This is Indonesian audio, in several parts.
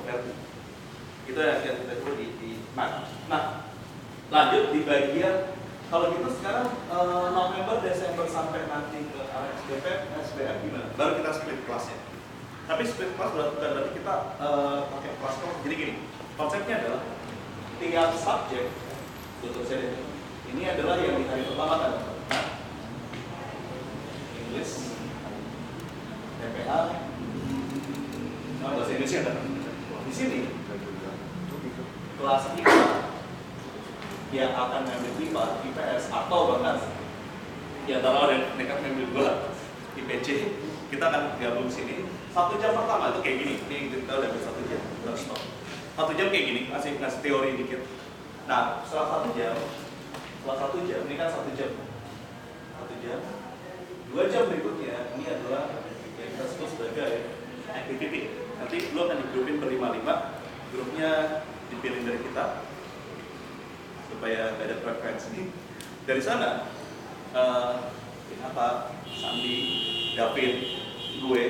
verti. Itu yang kita coba di nah, lanjut di bagian kalau gitu sekarang November, Desember sampai nanti ke RSBP, SBM gimana? Baru kita split kelasnya. Tapi split kelas bukan berarti kita pakai kelas kelas. Jadi gini, konsepnya adalah tiap subjek, tutup saya deh. Ini adalah yang di hari pertama kan, English, TPA, bahasa Indonesia kan. Di sini kelas IPA yang akan ngambil IPA, IPS atau bahkan ya antara orang yang nekat ngambil gua IPC, kita akan gabung sini. 1 jam pertama itu kayak gini. Ini kita udah ambil 1 jam, udah stop. 1 jam kayak gini, ngasih teori dikit. Nah, setelah 1 jam, ini kan 1 jam. 1 jam. 2 jam berikutnya ini adalah yang kita sebut sebagai activity. Nanti lo akan digrupin ber-5-5, grupnya dipilih dari kita supaya ada preferensi. Dari sana, Sandi, David, gue,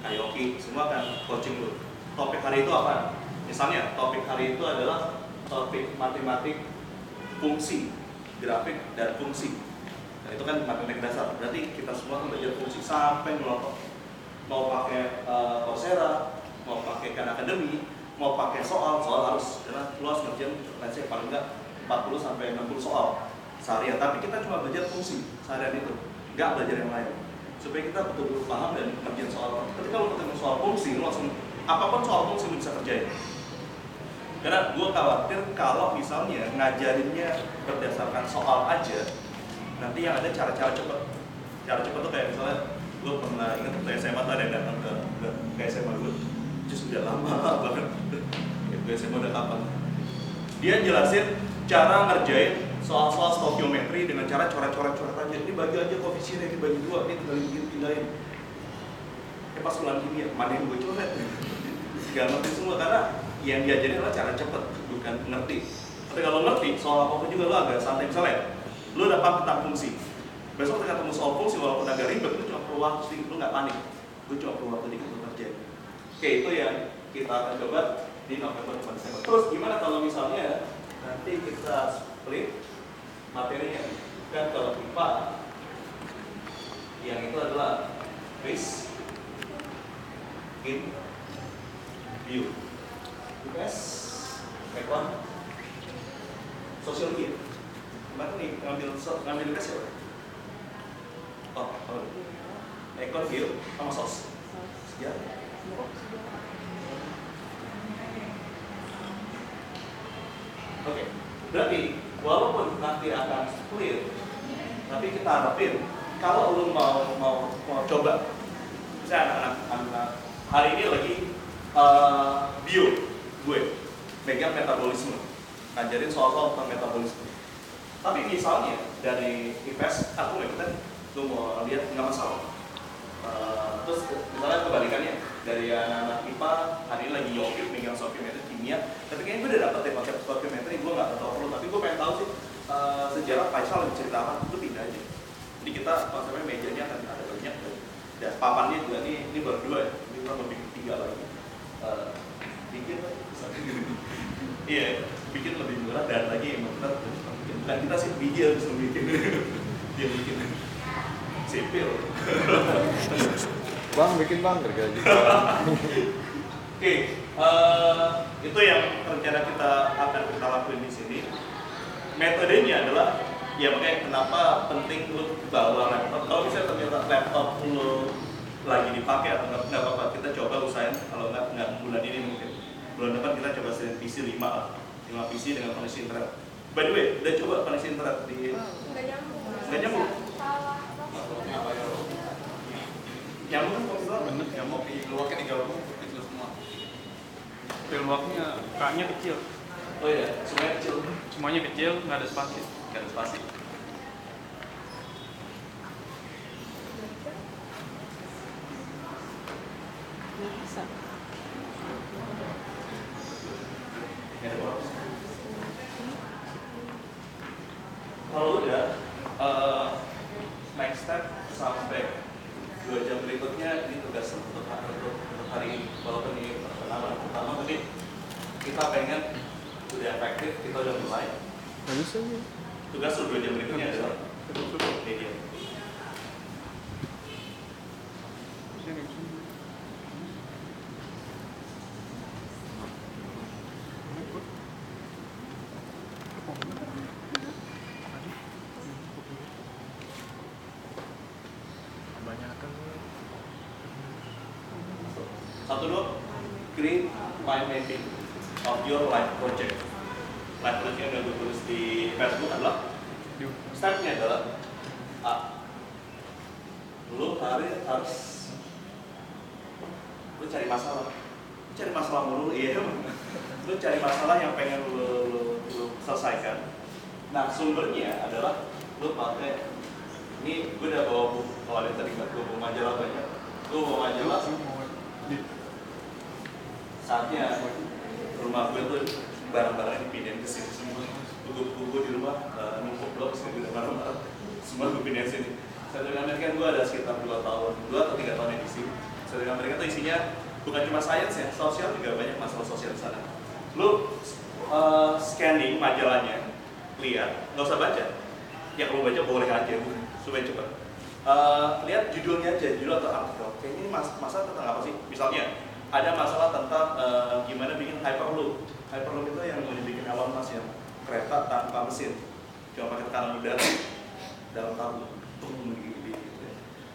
Kayoki, semua akan coaching lo. Topik hari itu apa? Misalnya, topik hari itu adalah topik matematik fungsi, grafik, dan fungsi. Nah, itu kan matematik dasar. Berarti kita semua akan belajar fungsi sampai ngelotok. Mau pakai Coursera, mau pakai Khan Academy, mau pakai soal harus, karena lu harus ngerjain paling enggak 40 sampai 60 soal seharian. Tapi kita cuma belajar fungsi seharian itu, nggak belajar yang lain. Supaya kita betul-betul paham dan ngerjain soal. Ketika lu ketemu soal fungsi, lu langsung apapun soal fungsi lu bisa kerjain. Karena gue khawatir kalau misalnya ngajarinnya berdasarkan soal aja, nanti yang ada cara-cara cepet. Cara cepet tuh kayak misalnya, gue pernah ingat waktu SMA tuh ada yang datang ke SMA gue, just udah lama banget. Ke SMA udah kapan? Dia jelasin cara ngerjain soal-soal stokiometri dengan cara coret-coret aja. Ini bagi aja koefisiennya, dibagi 2, ini tinggal pindahin. Pas ulang kimia, mana yang gue coret? Gak ngerti semua karena yang diajarin adalah cara cepet, bukan ngerti. Tapi kalau ngerti, soal apapun juga lo agak santai. Misalnya, lo dapat tentang fungsi. Besok ketika ketemu soal fungsi, walaupun agak ribet, lo cuma perlu waktu sedikit, lo nggak panik. Gue cuma perlu waktu sedikit untuk kerjain. Oke, itu yang kita akan coba di November dan Desember. Terus gimana kalau misalnya nanti kita split materinya? Kan kalau IPA, yang itu adalah risk, in, view. IPS, Ekon, Sosiologi. Kemarin nih ngambil IPS ya? Oh, Ekon, View, sama Sos. Sejarah. Oke, berarti walaupun nanti akan split, tapi kita harapin kalau lu mau coba, misalnya anak-anak hari ini lagi bio, gue megang metabolisme, ngajarin soal-soal tentang metabolisme. Tapi misalnya dari IPS aku nggak ikutan, lu mau lihat nggak masalah. Terus misalnya kebalikannya dari anak-anak IPA hari ini lagi yokit megang stokiometri kimia, tapi kayaknya gue udah dapet ya konsep stokiometri, gue nggak tahu perlu, tapi gue pengen tahu sih sejarah Faisal lebih cerita apa, itu pindah aja. Jadi kita konsepnya mejanya akan ada banyak dan papannya juga ini baru 2 ya, ini kita mau bikin 3 lagi. Bikin iya, bikin lebih murah dan lagi yang benar bukan kita sih dia harus bikin dia bikin sipil. Bang bikin bang gergaji. Oke, itu yang rencana kita akan kita lakuin di sini. Metodenya adalah ya makanya kenapa penting lu bawa laptop. Kalau misalnya ternyata laptop lu lagi dipakai atau nggak apa-apa, kita coba usahain kalau nggak bulan ini mungkin bulan depan kita coba sediain PC 5 PC dengan koneksi internet. By the way, udah coba koneksi internet di nggak nyambung. Nyambung kan komputer? Bener, nyambung. Luaknya 30 kecil semua. Luaknya kaknya kecil. Oh iya, semuanya kecil. Semuanya kecil, nggak ada spasi. Nggak ada spasi. Kalau udah next step sampai 2 jam berikutnya ini tugas untuk hari ini, walaupun ini perkenalan pertama, tapi kita pengen udah efektif, kita udah mulai. Tugas lu 2 jam berikutnya adalah media. Satu dua, create mind mapping of your life project. Life project yang udah gue tulis di Facebook adalah stepnya adalah A. Lu harus lu cari masalah. Lu cari masalah mulu, iya emang. Lu cari masalah yang pengen lu selesaikan. Nah sumbernya adalah lu pakai. Ini gue udah bawa buku. Kalau ada tadi gue bawa majalah banyak. Gue bawa majalah. Saatnya rumah gue tuh barang-barang dipindahin ke sini semua. Buku-buku di rumah numpuk blok sini barang-barang semua gue pindahin sini. Saya dari Amerika gue ada sekitar 2 atau 3 tahun di sini. Saya dari Amerika tuh isinya bukan cuma sains ya, sosial juga banyak masalah sosial di sana. Lu scanning majalahnya, lihat, nggak usah baca. Ya kalau baca boleh aja, supaya cepat. Lihat judulnya aja, judul atau artikel. Kayak ini masalah tentang apa sih? Misalnya ada masalah tentang gimana bikin hyperloop. Hyperloop itu yang mau dibikin Elon Musk ya, kereta tanpa mesin, cuma pakai tekanan udara dalam tabung.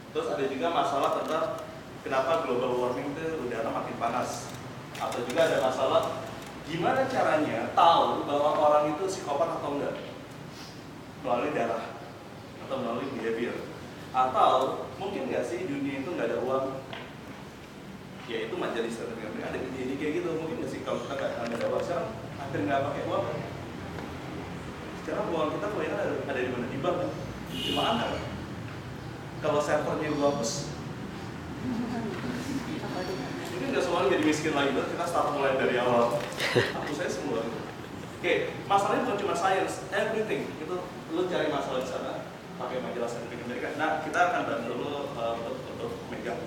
Terus ada juga masalah tentang kenapa global warming itu udara makin panas. Atau juga ada masalah gimana caranya tahu bahwa orang itu psikopat atau enggak, melalui darah atau melalui behavior. Atau mungkin nggak sih dunia itu nggak ada uang? Ya itu majalis ada ide kayak gitu. Mungkin nggak sih kalau kita nggak ada uang sekarang hampir nggak pakai uang. Sekarang uang kita kebanyakan ada di mana? Di bank kan? Di mana? Kalau servernya bagus, mungkin nggak semuanya jadi miskin lagi. Kita start mulai dari awal. Aku saya semua. Oke, masalahnya bukan cuma science, everything. Itu lu cari masalah di sana, pakai majalah Scientific American. Nah, kita akan bantu lu untuk megang.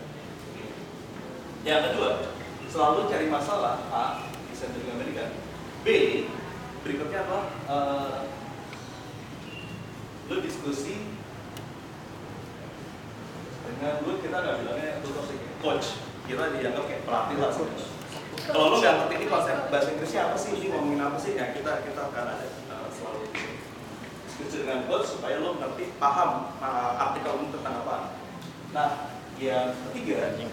Yang kedua, selalu cari masalah A di Scientific American. B, berikutnya apa? Lu diskusi dengan lu, kita nggak bilangnya tutor sih, coach. Kita dianggap kayak pelatih lah. Kalau lu nggak ngerti ini konsep bahasa Inggrisnya apa sih, ini ngomongin apa sih, ya kita akan ada selalu diskusi dengan coach supaya lu ngerti, paham artikel lu tentang apa. Nah, yang ketiga yang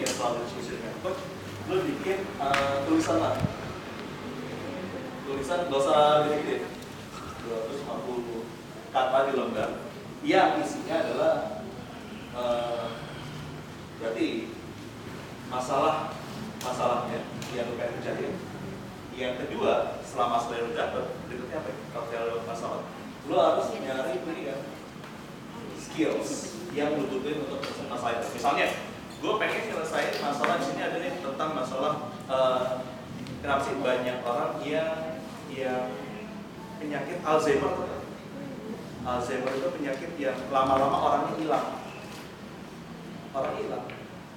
selalu diskusi dengan coach, lu bikin tulisan lah. Tulisan nggak usah gede-gede, 250 kata di lembar, yang isinya adalah berarti masalahnya yang lu pengen kerjain. Yang kedua, setelah masalah yang lu dapet, berikutnya apa ya? Kalau masalah, lu harus nyari ini kan skills yang lu butuhin untuk selesai masalah itu. Misalnya, gue pengen nyelesain masalah di sini ada nih tentang masalah kenapa sih banyak orang yang penyakit Alzheimer. Alzheimer itu penyakit yang lama-lama orangnya hilang. Orang hilang,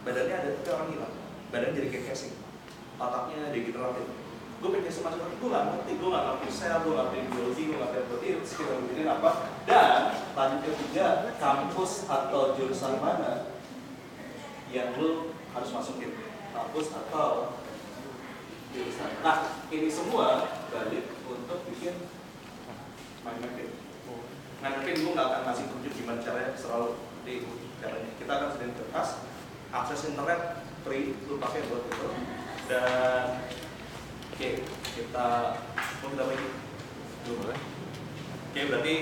badannya ada tapi orang hilang. Badan jadi kayak casing, otaknya degeneratif. Gue pengen semacam itu, gue nggak ngerti sel, gue nggak ngerti biologi, gue nggak ngerti protein, sekitar begini apa. Dan lanjut ketiga, kampus atau jurusan mana yang lo harus masukin, kampus atau jurusan. Nah, ini semua balik untuk bikin mind mapping. Mind mapping gue nggak akan ngasih tunjuk gimana caranya, selalu di caranya. Kita akan sediain kertas, akses internet free, lu pakai buat itu. Dan oke, kita bagi dulu. Oke, berarti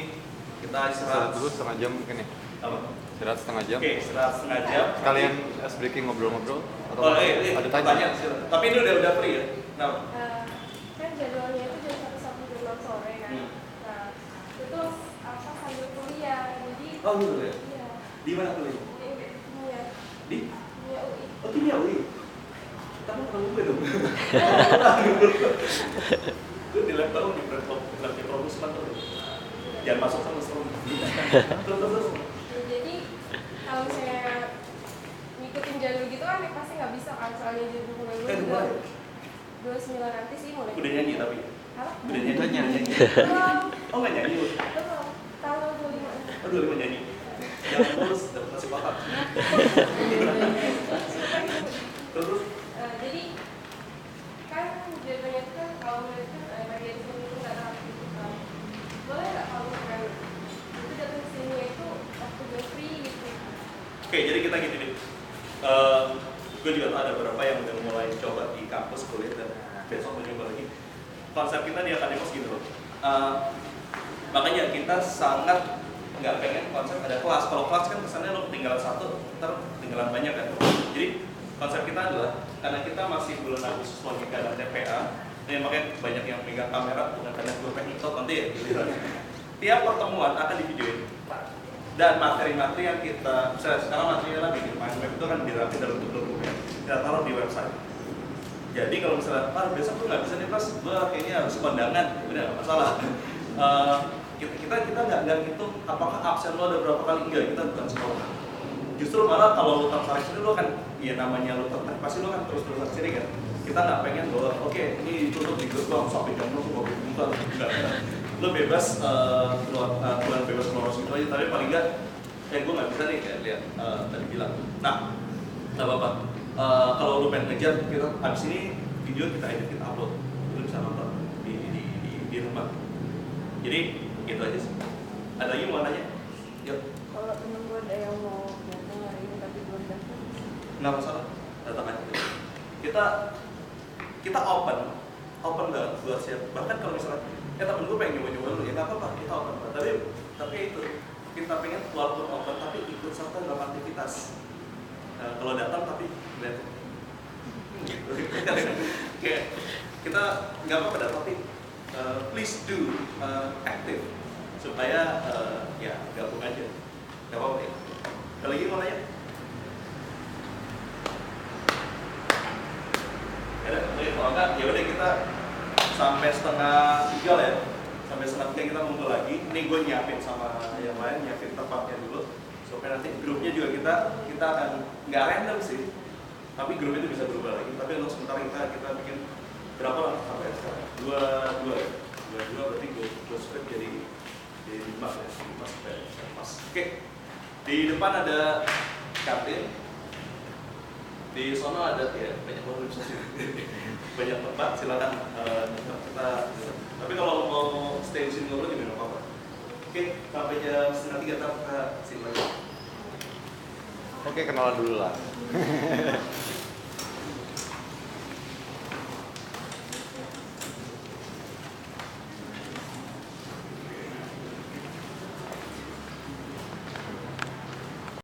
kita istirahat dulu setengah jam mungkin ya. Apa? Istirahat setengah jam. Oke, istirahat setengah jam. Kalian ice breaking ngobrol-ngobrol atau ada tanya? Tapi ini udah free ya? Nah, kan jadwalnya itu jam 1 sampai jam 6 sore kan. Nah, itu apa sambil kuliah. Jadi oh gitu ya? Iya. Di mana kuliah? Kimia. Di? Kimia UI. Oh, Kimia UI. Kita mau ketemu gue dong. Gue di lab baru di Promusman tuh. Jangan masuk sama serem. Terus. Jadi kalau saya ngikutin jalur gitu kan pasti nggak bisa kan, soalnya jadi mulai. 29 nanti sih mulai. Udah nyanyi tapi? Apa? Udah nyanyi? Belum. Oh nggak nyanyi? Belum. Tanggal 25. Oh 25 nyanyi? Jangan lulus, dapat nasi kotak. Terus? Jadi kan jadinya itu kan kalau menurut kan bagian sini itu nggak ada gitu kan. Boleh nggak kalau misalkan itu datang sini itu waktu gue free gitu. Oke, jadi kita gini nih. Gue juga tahu ada beberapa yang udah mulai coba di kampus kuliah dan besok mau coba lagi. Konsep kita di Akademos gitu loh. Makanya kita sangat nggak pengen konsep ada kelas. Kalau kelas kan kesannya lo ketinggalan satu, ntar ketinggalan banyak kan. Jadi konsep kita adalah karena kita masih bulan Agustus logika dan TPA, ya makanya banyak yang pegang kamera bukan karena gue pengen itu nanti ya giliran. Tiap pertemuan akan divideoin. Dan materi-materi yang kita, misalnya sekarang materinya lah bikin mind map itu kan dirapi dalam bentuk dokumen, kita taruh di website. Jadi kalau misalnya, besok tuh nggak bisa nih Mas, gue kayaknya harus kondangan, udah nggak masalah. Kita nggak ngitung apakah absen lo ada berapa kali, enggak, kita bukan sekolah. Justru malah kalau lo tertarik sini lo kan, ya namanya lo tertarik pasti lo kan terus-terusan sini kan. Kita nggak pengen bahwa, oke, ini ditutup di grup doang sampai jam lo mau buka, enggak. Lo bebas keluar bebas keluar gitu aja, tapi paling nggak, gue nggak bisa nih kayak lihat tadi bilang. Nah, nggak apa-apa. Kalau lo pengen ngejar, kita abis ini video kita edit, kita upload, lo bisa nonton di rumah. Jadi gitu aja sih. Ada lagi mau nanya? Yuk. Kalau temen gue ada yang mau datang hari ini tapi belum datang. Nggak masalah, datang aja. Kita open banget buat siap. Bahkan kalau misalnya, temen gue pengen nyoba-nyoba dulu, ya nggak apa-apa, kita open banget. Tapi itu, kita pengen walaupun open tapi ikut serta dalam aktivitas. Kalau datang tapi lihat, gitu. Kayak kita nggak apa-apa datang tapi please do active supaya ya gabung aja, nggak apa-apa ya. Kalau lagi mau nanya? Kalau enggak, ya udah kita sampai 2:30 lah ya. Sampai 2:30 kita ngumpul lagi. Ini gue nyiapin sama yang lain, nyiapin tempatnya dulu. Supaya nanti grupnya juga kita akan nggak random sih. Tapi grup itu bisa berubah lagi. Tapi untuk sementara kita bikin berapa lah sampai sekarang? 22 berarti gue script jadi 5 ya. 5 sampai pas. Oke. Di depan ada kantin. Di sono ada ya banyak banyak tempat, silakan kita. Tapi kalau mau stay di sini dulu juga nggak apa-apa. Oke, sampai jam 2:30 kita sini lagi. Oke, kenalan dulu lah.